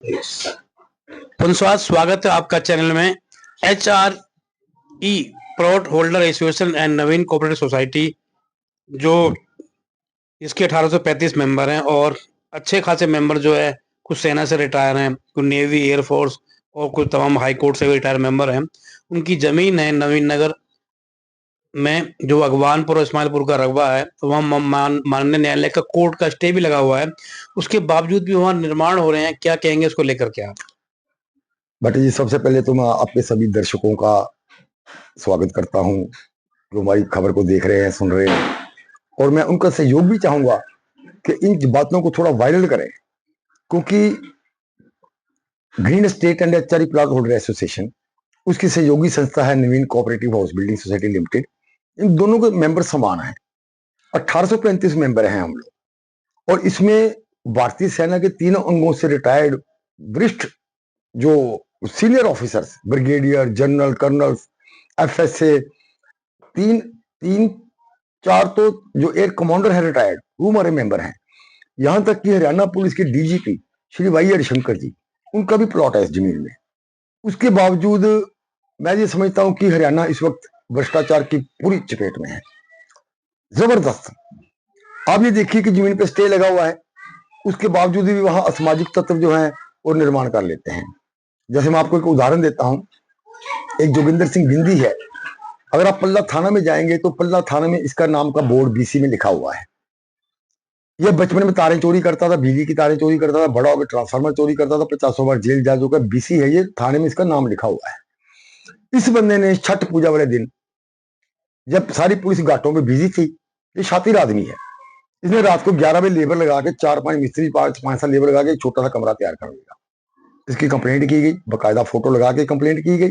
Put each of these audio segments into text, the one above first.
पुनस्वागत स्वागत है आपका चैनल में। HRE plot holder association and Naveen cooperative society, जो इसके 1835 मेंबर हैं और अच्छे खासे मेंबर जो है कुछ सेना से रिटायर हैं, कुछ नेवी एयरफोर्स और कुछ तमाम हाई कोर्ट से भी रिटायर मेंबर हैं। उनकी जमीन है नवीन नगर में, जो अगवानपुर और इस्माइलपुर का रकबा है, तो वहाँ माननीय न्यायालय का कोर्ट का स्टे भी लगा हुआ है। उसके बावजूद भी वहाँ निर्माण हो रहे हैं। क्या कहेंगे इसको लेकर के आप? भट्टी जी, सबसे पहले तो मैं आपके सभी दर्शकों का स्वागत करता हूं जो हमारी खबर को देख रहे हैं, सुन रहे हैं, और मैं उनका सहयोग भी चाहूंगा कि इन बातों को थोड़ा वायरल करें, क्योंकि green state and HRE plot holder association, उसकी सहयोगी संस्था है Naveen cooperative house building society limited. इन दोनों के मेंबर समान हैं। 1835 मेंबर हैं हम लोग, और इसमें भारतीय सेना के तीनों अंगों से रिटायर्ड वरिष्ठ जो senior officers, brigadier, general, colonel, FSA, तीन तीन चार तो जो एयर कमांडर है रिटायर्ड, वो हमारे मेंबर हैं। यहां तक कि हरियाणा पुलिस के डीजीपी श्री वाई हरिशंकर जी, उनका भी प्लॉट है इस जमीन में। उसके बावजूद मैं ये समझता हूं कि हरियाणा इस वक्त भ्रष्टाचार की पूरी चपेट में है, जबरदस्त। आप ये देखिए कि जमीन पे स्टे लगा हुआ है, उसके बावजूद भी वहां असामाजिक तत्व जो है वो निर्माण कर लेते हैं। जैसे मैं आपको एक उदाहरण देता हूं, एक जोगिंदर सिंह गिंदी है। अगर आप पल्ला थाना में जाएंगे तो पल्ला थाना में इसका नाम का बोर्ड बीसी में लिखा हुआ है। यह बचपन में तारें चोरी करता था, बिजली की तारें चोरी करता था, बड़ा होकर ट्रांसफार्मर चोरी करता था, 50 बार जेल जा चुका। बीसी है, ये थाने में इसका नाम लिखा हुआ है। इस बंदे ने छठ पूजा वाले दिन, जब सारी पुलिस घाटों में बिजी थी, ये शातिर आदमी है, इसने रात को 11 बजे लेबर लगा के, 4-5 मिस्त्री, 5-5 लेबर लगा के एक छोटा सा कमरा तैयार कर दिया। इसकी कंप्लेंट की गई, बाकायदा फोटो लगा के कंप्लेंट की गई,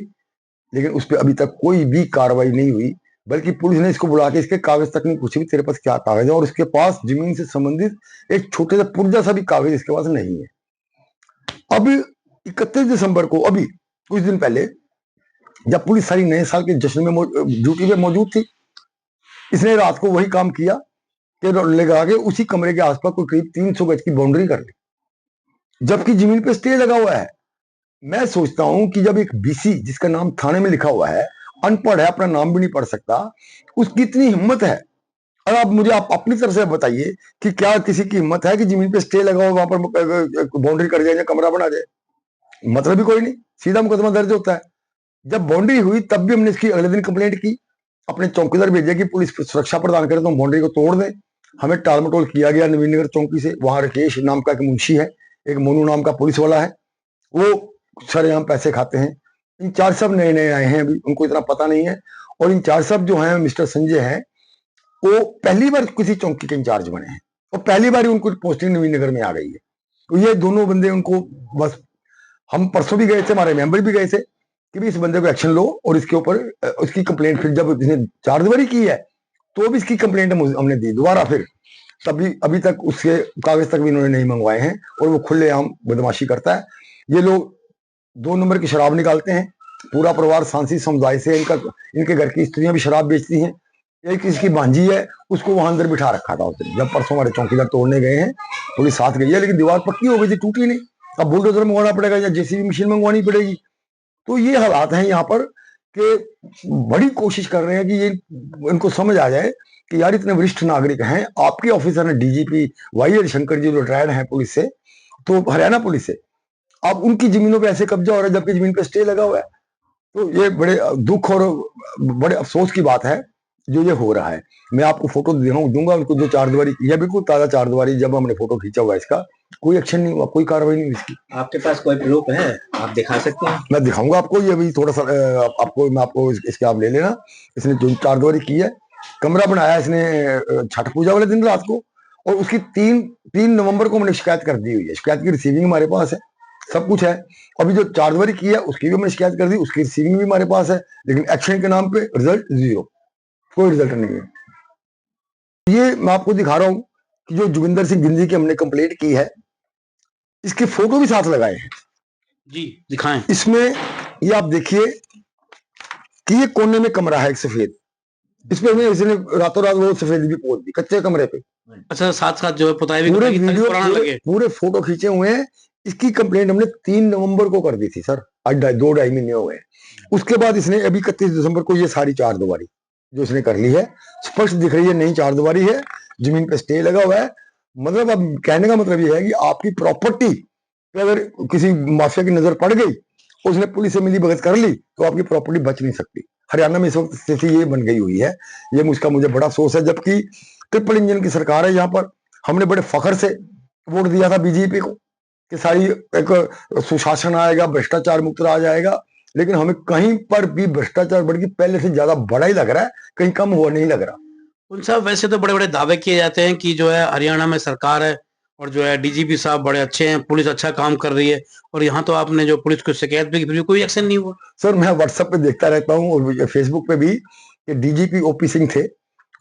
लेकिन उस पर अभी तक कोई भी कार्रवाई नहीं हुई। बल्कि पुलिस ने इसको बुला के इसके कागज तक नहीं पूछे भी तेरे पास क्या कागज है, और उसके पास जमीन से संबंधित एक छोटे से पुर्जा सा भी कागज इसके पास नहीं है। अब 31 दिसंबर को, अभी कुछ दिन पहले, जब पुलिस सारी नए साल के जश्न में ड्यूटी पे मौजूद थी, इसने रात को वही काम किया कि लगा के उसी कमरे के आसपास कोई करीब 300 गज की बाउंड्री कर ली, जबकि जमीन पे स्टे लगा हुआ है। मैं सोचता हूं कि जब एक बीसी जिसका नाम थाने में लिखा हुआ है, अनपढ़ है, अपना नाम भी नहीं पढ़ सकता, उसकी इतनी हिम्मत है। और आप मुझे आप अपनी तरफ से बताइए कि क्या किसी की हिम्मत है कि जमीन पे स्टे लगा हो, वहां पर बाउंड्री कर जाए या कमरा बना जाए? मतलब ही कोई नहीं, सीधा मुकदमा दर्ज होता है। जब बाउंड्री हुई तब भी हमने इसकी अगले दिन कंप्लेंट की, अपने चौकीदार भेजे कि पुलिस सुरक्षा प्रदान करे तो बाउंड्री को तोड़ दें। हमें टाल मटोल किया गया नवीन नगर चौकी से। वहां राकेश नाम का एक मुंशी है, एक मोनू नाम का पुलिस वाला है, वो सरेआम पैसे खाते हैं। इंचार्ज साहब नए नए आए हैं, अभी उनको इतना पता नहीं है। और इंचार्ज साहब जो हैं, मिस्टर संजय हैं, वो पहली बार किसी चौकी के इंचार्ज बने हैं और पहली बार ही उनको पोस्टिंग नवीन नगर में आ गई है। तो ये दोनों बंदे, उनको बस, हम परसों भी गए थे, हमारे मेंबर भी गए थे कि भी इस बंदे को एक्शन लो और इसके ऊपर उसकी कंप्लेंट, फिर जब इसने चार्जबारी की है तो भी इसकी कंप्लेंट हमने दी दोबारा फिर, तभी अभी तक उसके कागज तक भी इन्होंने नहीं मंगवाए हैं, और वो खुलेआम बदमाशी करता है। ये लोग 2 नंबर की शराब निकालते हैं, पूरा परिवार सांसी समुदाय से, इनके घर की स्त्रियां भी शराब बेचती हैं। एक इसकी भांजी है, उसको वहां अंदर बिठा रखा था उसने, जब परसों हमारे चौकीदार तोड़ने गए हैं, पुलिस साथ गई है, लेकिन दीवार पक्की हो गई थी, टूटी नहीं। अब बुलडोजर मंगवाना पड़ेगा या जेसीबी मशीन मंगवानी पड़ेगी। तो ये हालात हैं यहाँ पर कि बड़ी कोशिश कर रहे हैं कि ये इनको समझ आ जाए कि यार इतने वरिष्ठ नागरिक हैं, आपके ऑफिसर ने डीजीपी वाई हरिशंकर जी जो रिटायर्ड हैं पुलिस से, तो हरियाणा पुलिस से, अब उनकी जमीनों पे ऐसे कब्जा हो रहा है जबकि जमीन पे स्टे लगा हुआ है। तो ये बड़े दुख और बड़े अफसोस की बात है जो ये हो रहा है। मैं आपको फोटो दूंगा उनको, जो चारदीवारी, यह बिल्कुल ताजा चारदीवारी, जब हमने फोटो खींचा हुआ इसका, कोई एक्शन नहीं हुआ, कोई कार्रवाई नहीं हुई इसकी। आपके पास कोई प्रूफ है, आप दिखा सकते हैं? मैं दिखाऊंगा आपको, ये अभी थोड़ा सा आपको इसके आप ले लेना। इसने जो चारदीवारी की है, कमरा बनाया इसने छठ पूजा वाले दिन रात को, और उसकी 3 नवंबर को हमने शिकायत कर दी हुई है। शिकायत की रिसीविंग हमारे पास है, सब कुछ है। अभी जो चारदीवारी की है उसकी भी हमने शिकायत कर दी, उसकी रिसीविंग भी हमारे पास है, लेकिन एक्शन के नाम पे रिजल्ट 0, कोई रिजल्ट नहीं है। ये मैं आपको दिखा रहा हूं कि जो जोगिंदर सिंह गिंदी की हमने कंप्लेंट की है, इसके फोटो भी साथ लगाए हैं जी, दिखाएं। इसमें ये आप देखिए कि ये कोने में कमरा है एक सफेद, इसमें हमें इसने रातों रात वो सफेद भी पोत दी कच्चे कमरे पे। अच्छा, साथ साथ जो है पुताई भी पूरे कराई ताकि वीडियो, पुराना लगे। पूरे फोटो खींचे हुए हैं इसकी कंप्लेंट हमने 3 नवंबर को कर दी थी सर, आज 2-2.5 महीने हो गए। उसके बाद इसने अभी 31 दिसंबर को ये सारी 4 दीवारी जो इसने कर ली है, स्पष्ट दिख रही है, नई 4 दीवारी है, जमीन पे स्टे लगा हुआ है। मतलब अब कहने का मतलब ये है कि आपकी प्रॉपर्टी पे अगर किसी माफिया की नजर पड़ गई, उसने पुलिस से मिली भगत कर ली, तो आपकी प्रॉपर्टी बच नहीं सकती। हरियाणा में इस वक्त स्थिति ये बन गई हुई है, ये मुझे बड़ा अफसोस है। जबकि ट्रिपल इंजन की सरकार है यहाँ पर, हमने बड़े फखर से वोट दिया था बीजेपी को कि सारी एक सुशासन आएगा, भ्रष्टाचार मुक्त आ जाएगा, लेकिन हमें कहीं पर भी भ्रष्टाचार बढ़ के पहले से ज्यादा बड़ा ही लग रहा है, कहीं कम हुआ नहीं लग रहा। उन साहब वैसे तो बड़े बड़े दावे किए जाते हैं कि जो है हरियाणा में सरकार है और जो है डीजीपी साहब बड़े अच्छे हैं, पुलिस अच्छा काम कर रही है, और यहाँ तो आपने जो पुलिस को शिकायत भी की, फिर भी कोई एक्शन नहीं हुआ। सर मैं व्हाट्सएप पे देखता रहता हूँ और फेसबुक पे भी कि डीजीपी ओपी सिंह थे,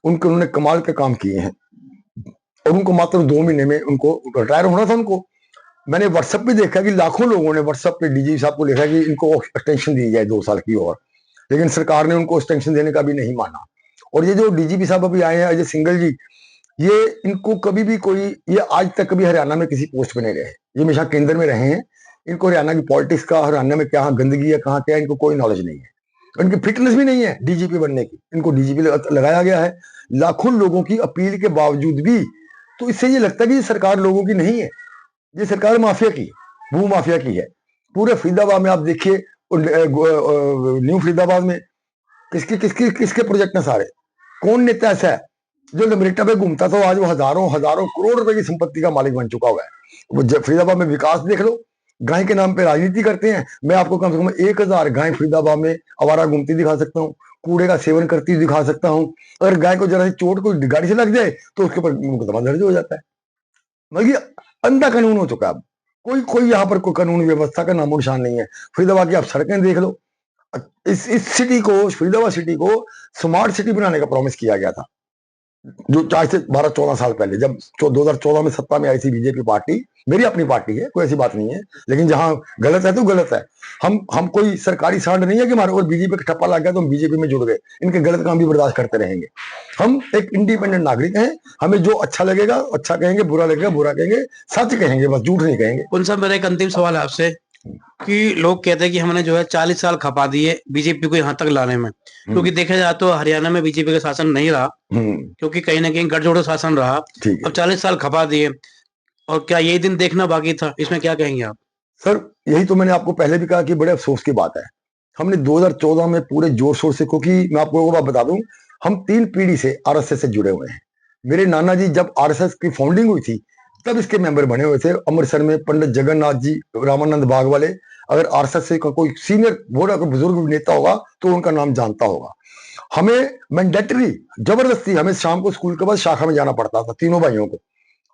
उन्होंने कमाल के काम किए हैं, और उनको मात्र 2 महीने में उनको रिटायर होना था उनको। मैंने व्हाट्सएप पे देखा कि लाखों लोगों ने व्हाट्सएप पे डीजीपी साहब को लिखा कि इनको एक्सटेंशन दी जाए 2 साल की और, लेकिन सरकार ने उनको एक्सटेंशन देने का भी नहीं माना। और ये जो डीजीपी साहब अभी आए हैं अजय सिंघल जी, ये इनको कभी भी कोई, ये आज तक कभी हरियाणा में किसी पोस्ट पे नहीं रहे, ये हमेशा केंद्र में रहे हैं। इनको हरियाणा की पॉलिटिक्स का, हरियाणा में क्या गंदगी है, कहाँ क्या, इनको कोई नॉलेज नहीं है, इनकी फिटनेस भी नहीं है डीजीपी बनने की। इनको डीजीपी लगाया गया है लाखों लोगों की अपील के बावजूद भी। तो इससे ये लगता है कि ये सरकार लोगों की नहीं है, ये सरकार माफिया की, भू माफिया की है। पूरे फरीदाबाद में आप देखिए, न्यू फरीदाबाद में किसके किसके किसके प्रोजेक्ट हैं सारे, कौन नेता ऐसा है जो लमरेटा पे घूमता था, आज वो हजारों हजारों करोड़ रुपए की संपत्ति का मालिक बन चुका हुआ है। वो फरीदाबाद में विकास देख लो, गाय के नाम पे राजनीति करते हैं। मैं आपको कम से कम 1000 गाय फरीदाबाद में आवारा घूमती दिखा सकता हूँ, कूड़े का सेवन करती दिखा सकता हूँ। अगर गाय को जरा सी चोट कोई गाड़ी से लग जाए तो उसके ऊपर मुकदमा दर्ज हो जाता है। मतलब अंधा कानून हो चुका है अब, कोई कोई यहाँ पर कोई कानून व्यवस्था का नामो निशान नहीं है। फरीदाबाद की आप सड़कें देख लो, इस सिटी को, फरीदाबाद सिटी को स्मार्ट सिटी बनाने का प्रॉमिस किया गया था, जो आज से 12-14 साल पहले, जब 2014 में सत्ता में आई थी बीजेपी पार्टी, मेरी अपनी पार्टी है, कोई ऐसी बात नहीं है, लेकिन जहां गलत है तो गलत है। हम कोई सरकारी सांड नहीं है कि हमारे और बीजेपी का ठप्पा लग गया तो हम बीजेपी में जुड़ गए, इनके गलत काम भी बर्दाश्त करते रहेंगे। हम एक इंडिपेंडेंट नागरिक हैं, हमें जो अच्छा लगेगा अच्छा कहेंगे, बुरा लगेगा बुरा कहेंगे, सच कहेंगे, बस झूठ नहीं कहेंगे। उन साहब मेरा एक अंतिम सवाल है आपसे कि लोग कहते हैं कि हमने जो है 40 साल खपा दिए बीजेपी को यहाँ तक लाने में, क्योंकि देखा जाए तो हरियाणा में बीजेपी का शासन नहीं रहा, क्योंकि कहीं ना कहीं गठजोड़ शासन रहा। अब 40 साल खपा दिए, और क्या यही दिन देखना बाकी था, इसमें क्या कहेंगे आप? सर यही तो मैंने आपको पहले भी कहा कि बड़े अफसोस की बात है, हमने 2014 में पूरे जोर शोर से, क्योंकि मैं आपको एक बात बता दूं, हम 3 पीढ़ी से आरएसएस से जुड़े हुए हैं। मेरे नाना जी जब आरएसएस की फाउंडिंग हुई थी तब इसके मेंबर बने हुए थे। अमृतसर में पंडित जगन्नाथ जी, रामानंद बाग वाले, अगर आरएसएस से कोई सीनियर बड़ा कोई बुजुर्ग नेता होगा तो उनका नाम जानता होगा। हमें मैंडेटरी, जबरदस्ती हमें शाम को स्कूल के बाद शाखा में जाना पड़ता था तीनों भाइयों को,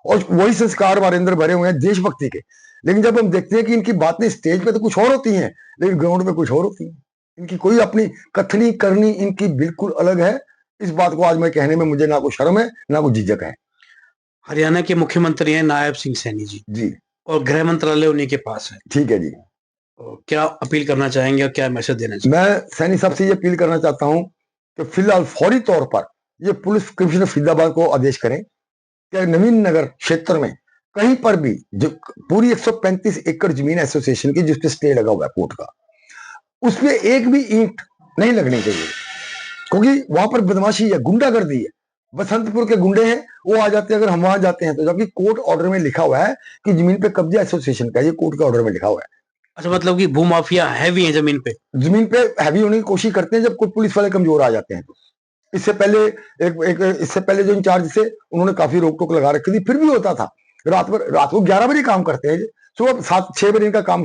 और वही संस्कार हमारे अंदर भरे हुए हैं देशभक्ति के। लेकिन जब हम देखते हैं कि इनकी बातें स्टेज पे तो कुछ और होती हैं, लेकिन ग्राउंड पे कुछ और होती हैं, इनकी कोई अपनी कथनी करनी इनकी बिल्कुल अलग है। इस बात को आज मैं कहने में मुझे ना कोई शर्म है ना कोई झिझक है। हरियाणा के मुख्यमंत्री हैं नायब सिंह सैनी जी, और गृह मंत्रालय उन्हीं के पास है। ठीक है जी, क्या अपील करना चाहेंगे और क्या मैसेज देना चाहेंगे? मैं सैनी साहब से ये अपील करना चाहता हूँ कि फिलहाल फौरी तौर पर ये पुलिस कमिश्नर फरीदाबाद को आदेश करें कि नवीन नगर क्षेत्र में कहीं पर भी जो पूरी 135 एकड़ जमीन एसोसिएशन की जिसपे स्टे लगा हुआ है कोर्ट का, उसपे एक भी ईंट नहीं लगनी चाहिए, क्योंकि वहां पर बदमाशी है, गुंडागर्दी है। बसंतपुर के गुंडे हैं, वो आ जाते हैं अगर हम वहां जाते हैं तो, जबकि कोर्ट ऑर्डर में लिखा हुआ है कि जमीन पे कब्जा एसोसिएशन का, ये कोर्ट के ऑर्डर में लिखा हुआ है। अच्छा, मतलब कि भूमाफिया हैवी है जमीन पे हैवी होने की कोशिश करते हैं जब कोई पुलिस वाले कमजोर आ जाते हैं तो। इससे पहले इससे पहले जो इंचार्ज थे उन्होंने काफी रोक टोक लगा रखी थी, फिर भी होता था। रात को 11 बजे काम करते हैं, सुबह 7-6 बजे इनका काम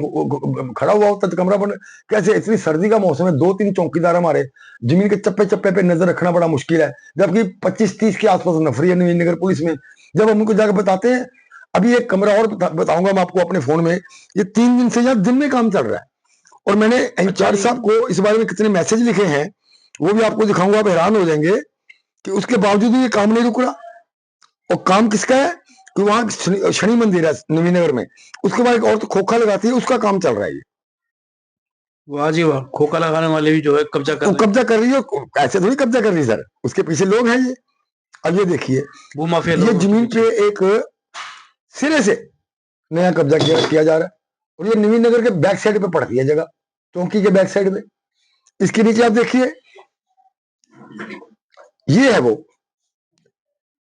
खड़ा हुआ होता, कमरा बंद। कैसे, इतनी सर्दी का मौसम है, 2-3 चौकीदार हमारे, जमीन के चप्पे चप्पे पे नजर रखना बड़ा मुश्किल है, जबकि 25-30 के आसपास नफरी है नवीन नगर पुलिस में। जब हम उनको जाकर बताते हैं, अभी एक कमरा और बताऊंगा मैं आपको अपने फोन में, ये 3 दिन से यहाँ दिन में काम चल रहा है, और मैंने इंचार्ज साहब को इस बारे में कितने मैसेज लिखे हैं वो भी आपको दिखाऊंगा, आप हैरान हो जाएंगे कि उसके बावजूद भी ये काम नहीं रुक रहा। और काम किसका है कि वहां शनि मंदिर है नवीन नगर में, उसके बाद एक औरत खोखा लगाती है, उसका काम चल रहा है। वाह जी वाह, खोखा लगाने वाले भी जो है कब्जा कर रही है, ऐसे थोड़ी कब्जा कर रही है सर, उसके पीछे लोग हैं ये। अब ये देखिए, भूमाफिया ये जमीन पे एक सिरे से नया कब्जा किया जा रहा है। और ये नवीन नगर के बैक साइड पे पड़ती है जगह, चौकी के बैक साइड पे। इसके नीचे आप देखिए, ये है वो,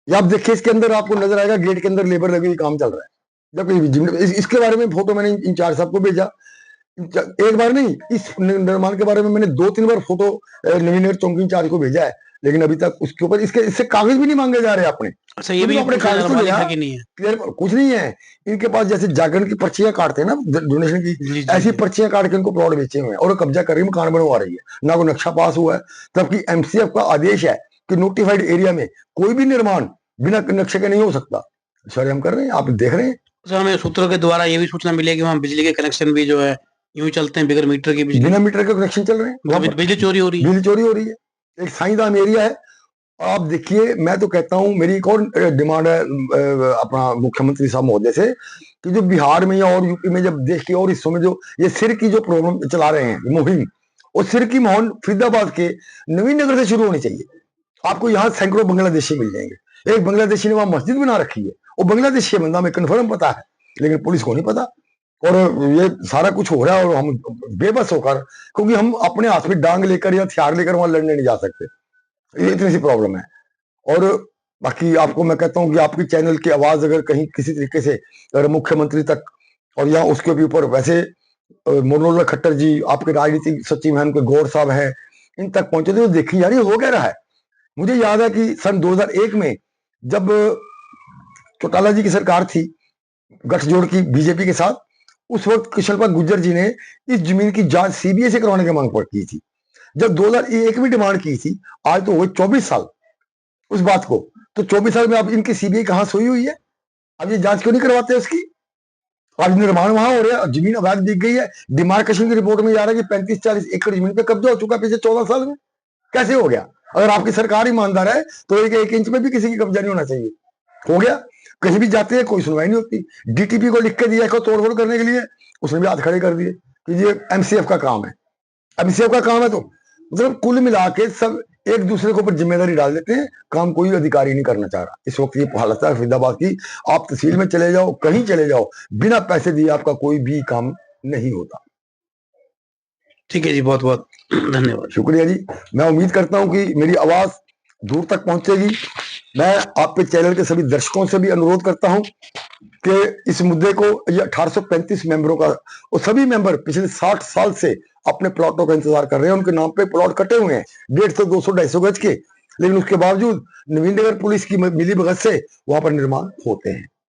ये आप देखिए, इसके अंदर आपको नजर आएगा गेट के अंदर लेबर लगी हुई, काम चल रहा है। जब इसके बारे में फोटो मैंने इंचार्ज साहब को भेजा, एक बार नहीं, इस निर्माण के बारे में मैंने 2-3 बार फोटो नवीन नगर चौकी इंचार्ज को भेजा है, लेकिन अभी तक उसके ऊपर इससे कागज भी नहीं मांगे जा रहे अपने। अच्छा, ये भी अपने कागज तो लिया कि नहीं है? क्लियर कुछ नहीं है इनके पास। जैसे जागरण की पर्चियां काटते हैं ना डोनेशन की, ऐसी पर्चियां काट के इनको प्लॉट बेचे हुए हैं और कब्जा कर रही है, मकान बनवा रही है, ना कोई नक्शा पास हुआ है। जबकि एमसीएफ का आदेश है कि नोटिफाइड एरिया में कोई भी निर्माण बिना नक्शे के नहीं हो सकता। सर हम कर रहे हैं, आप देख रहे हैं। सर, हमें सूत्रों के द्वारा ये भी सूचना मिली है कि वहाँ बिजली के कनेक्शन भी जो है यूं चलते हैं, बगैर मीटर की बिजली, बिना मीटर के कनेक्शन चल रहे हैं, बिजली चोरी हो रही है। बिजली चोरी हो रही है। एक साईधाम एरिया है। आप देखिए, मैं तो कहता हूं, मेरी एक और डिमांड है अपना मुख्यमंत्री साहब महोदय से, कि जो बिहार में या और यूपी में, जब देश के और हिस्सों में जो ये सिर की जो प्रॉब्लम चला रहे हैं मुहिम, और सिर की मुहिम फरीदाबाद के नवीन नगर से शुरू होनी चाहिए। आपको यहाँ सैकड़ों बांग्लादेशी मिल जाएंगे। एक बांग्लादेशी ने वहां मस्जिद बना रखी है, वो बांग्लादेशी बंदा, हमें कन्फर्म पता है, लेकिन पुलिस को नहीं पता। और ये सारा कुछ हो रहा है और हम बेबस होकर, क्योंकि हम अपने हाथ में डांग लेकर या हथियार लेकर वहां लड़ने नहीं जा सकते, ये इतनी सी प्रॉब्लम है। और बाकी आपको मैं कहता हूं कि आपकी चैनल की आवाज अगर कहीं किसी तरीके से अगर मुख्यमंत्री तक, और यहाँ उसके भी ऊपर वैसे मनोहर खट्टर जी, आपके राजनीतिक सचिव हैं, उनके गौर साहब हैं, इन तक पहुंचे तो देखी जा रही हो क्या रहा है। मुझे याद है कि सन 2001 में जब चौटाला जी की सरकार थी गठजोड़ की बीजेपी के साथ, उस वक्त कृष्णपाल गुर्जर जी ने इस जमीन की जांच सीबीआई से करवाने की मांग की थी। जब 2001 में डिमांड की थी, आज तो हुए 24 साल उस बात को, तो 24 साल में अब इनकी सीबीआई कहां सोई हुई है? अब ये जांच क्यों नहीं करवाते उसकी? आज निर्माण वहां हो रहा है, जमीन अवैध दिख गई है। डिमार्केशन की रिपोर्ट में जा रहा है कि 35-40 एकड़ जमीन पे कब्जा हो चुका है पिछले 14 साल में। कैसे हो गया? अगर आपकी सरकार ईमानदार है तो एक इंच में भी किसी की कब्जा नहीं होना चाहिए। हो गया, कहीं भी जाते हैं कोई सुनवाई नहीं होती। डीटीपी को लिख के दिया इसको तोड़फोड़ करने के लिए, उसने भी हाथ खड़े कर दिए कि ये एमसीएफ का काम है। एमसीएफ का काम है तो मतलब कुल मिला के सब एक दूसरे के ऊपर जिम्मेदारी डाल देते हैं, काम कोई अधिकारी नहीं करना चाह रहा। इस वक्त ये हालत है फरीदाबाद की। आप तहसील में चले जाओ, कहीं चले जाओ, बिना पैसे दिए आपका कोई भी काम नहीं होता। ठीक है जी, बहुत बहुत धन्यवाद। शुक्रिया जी। मैं उम्मीद करता हूं कि मेरी आवाज दूर तक पहुंचेगी। मैं आपके चैनल के सभी दर्शकों से भी अनुरोध करता हूं कि इस मुद्दे को, ये 1835 मेंबरों का, और सभी मेंबर पिछले 60 साल से अपने प्लॉटों का इंतजार कर रहे हैं। उनके नाम पे प्लॉट कटे हुए हैं 150, 200, 250 गज के, लेकिन उसके बावजूद नवीन नगर पुलिस की मिली भगत से वहां पर निर्माण होते हैं।